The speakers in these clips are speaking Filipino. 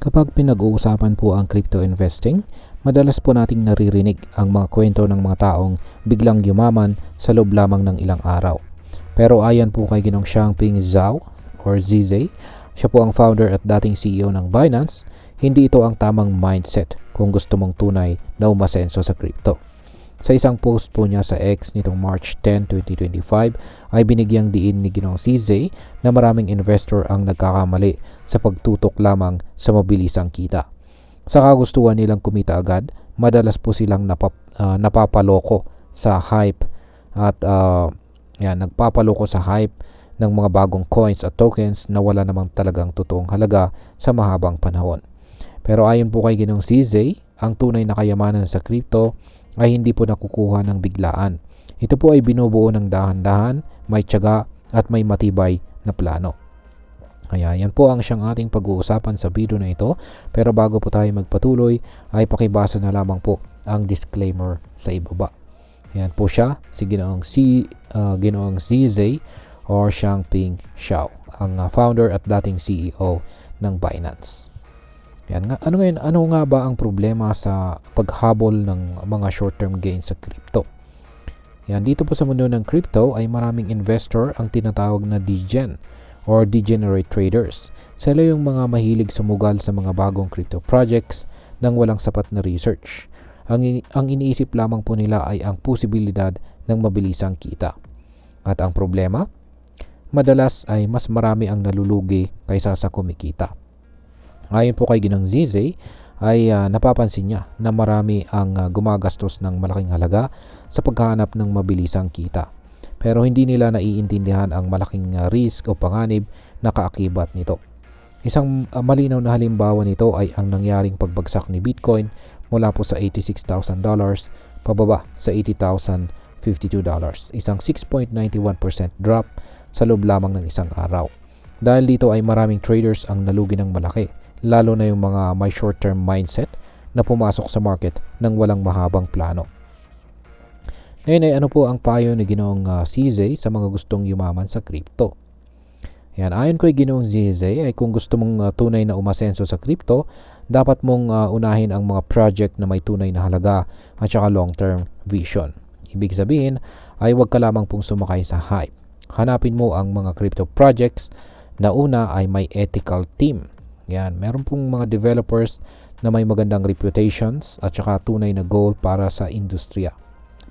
Kapag pinag-uusapan po ang crypto investing, madalas po nating naririnig ang mga kwento ng mga taong biglang yumaman sa loob lamang ng ilang araw. Pero ayon po kay Ginong Xiangping Zhao or ZZ, siya po ang founder at dating CEO ng Binance, hindi ito ang tamang mindset kung gusto mong tunay na umasenso sa crypto. Sa isang post po niya sa X nitong March 10, 2025 ay binigyang diin ni Ginong CZ na maraming investor ang nagkakamali sa pagtutok lamang sa mabilisang kita. Sa kagustuhan nilang kumita agad, madalas po silang napapaloko sa hype at nagpapaloko sa hype ng mga bagong coins at tokens na wala namang talagang totoong halaga sa mahabang panahon. Pero ayon po kay Ginong CZ, ang tunay na kayamanan sa crypto ay hindi po nakukuha ng biglaan. Ito po ay binubuo ng dahan-dahan, may tiyaga at may matibay na plano. Kaya yan po ang siyang ating pag-uusapan sa video na ito. Pero bago po tayo magpatuloy ay pakibasa na lamang po ang disclaimer sa ibaba. Yan po siya, si Ginoong CZ or Xiangping Zhao, ang founder at dating CEO ng Binance. Yan nga, ano nga ba ang problema sa paghabol ng mga short-term gains sa crypto? Yan, dito po sa mundo ng crypto ay maraming investor ang tinatawag na degen or degenerate traders. Sila yung mga mahilig sumugal sa mga bagong crypto projects nang walang sapat na research. Ang iniisip lamang po nila ay ang posibilidad ng mabilisang kita. At ang problema, madalas ay mas marami ang nalulugi kaysa sa kumikita. Ayon po kay Ginong ZZ ay napapansin niya na marami ang gumagastos ng malaking halaga sa paghahanap ng mabilisang kita. Pero hindi nila naiintindihan ang malaking risk o panganib na kaakibat nito. Isang malinaw na halimbawa nito ay ang nangyaring pagbagsak ni Bitcoin mula po sa $86,000 pababa sa $80,052. Isang 6.91% drop sa loob lamang ng isang araw. Dahil dito ay maraming traders ang nalugi ng malaki, lalo na yung mga may short-term mindset na pumasok sa market nang walang mahabang plano. Ngayon ay ano po ang payo ni Ginoong CZ sa mga gustong yumaman sa crypto? Yan, ayon kay Ginoong CZ ay kung gusto mong tunay na umasenso sa crypto, dapat mong unahin ang mga project na may tunay na halaga at saka long-term vision. Ibig sabihin ay huwag ka lamang pong sumakay sa hype. Hanapin mo ang mga crypto projects na una ay may ethical team. Yan, meron pong mga developers na may magandang reputations at saka tunay na goal para sa industriya.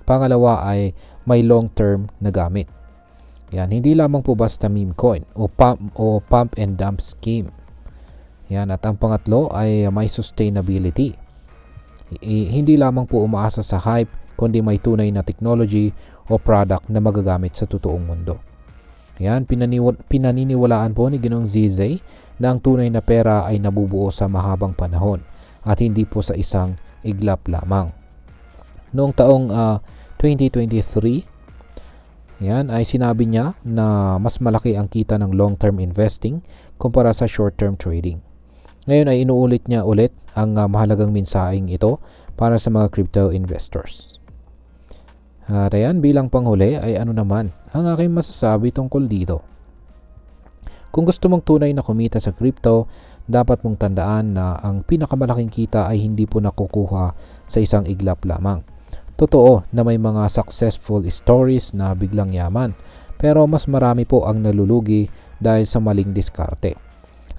Pangalawa ay may long-term na gamit. Yan, hindi lamang po basta meme coin o pump and dump scheme. Yan, at ang pangatlo ay may sustainability. Hindi lamang po umaasa sa hype kundi may tunay na technology o product na magagamit sa totoong mundo. Yan, pinaniniwalaan po ni Ginong ZZ na ang tunay na pera ay nabubuo sa mahabang panahon at hindi po sa isang iglap lamang. Noong taong 2023, yan ay sinabi niya na mas malaki ang kita ng long-term investing kumpara sa short-term trading. Ngayon ay inuulit niya ulit ang mahalagang mensaheng ito para sa mga crypto investors. At ayan, bilang panghuli ay ano naman ang aking masasabi tungkol dito. Kung gusto mong tunay na kumita sa crypto, dapat mong tandaan na ang pinakamalaking kita ay hindi po nakukuha sa isang iglap lamang. Totoo na may mga successful stories na biglang yaman, pero mas marami po ang nalulugi dahil sa maling diskarte.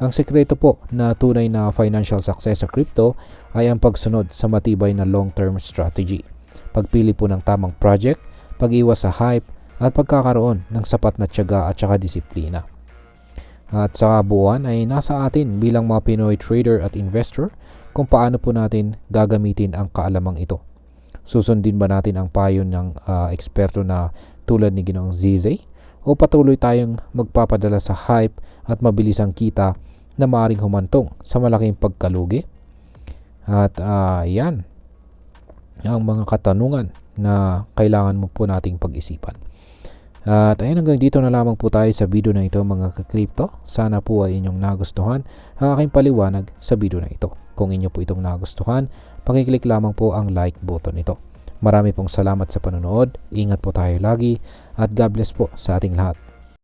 Ang sekreto po na tunay na financial success sa crypto ay ang pagsunod sa matibay na long-term strategy. Pagpili po ng tamang project, pag-iwas sa hype, at pagkakaroon ng sapat na tiyaga at saka disiplina. At sa kabuuan ay nasa atin bilang mga Pinoy trader at investor kung paano po natin gagamitin ang kaalamang ito. Susundin ba natin ang payo ng eksperto na tulad ni Ginoong ZZ o patuloy tayong magpapadala sa hype at mabilisang kita na maaaring humantong sa malaking pagkalugi? At yan ang mga katanungan na kailangan mo po nating pag-isipan. At ayun, hanggang dito na lamang po tayo sa video na ito mga ka-crypto. Sana po ay inyong nagustuhan ang aking paliwanag sa video na ito. Kung inyo po itong nagustuhan, pakiclick lamang po ang like button nito. Marami pong salamat sa panonood. Ingat po tayo lagi at God bless po sa ating lahat.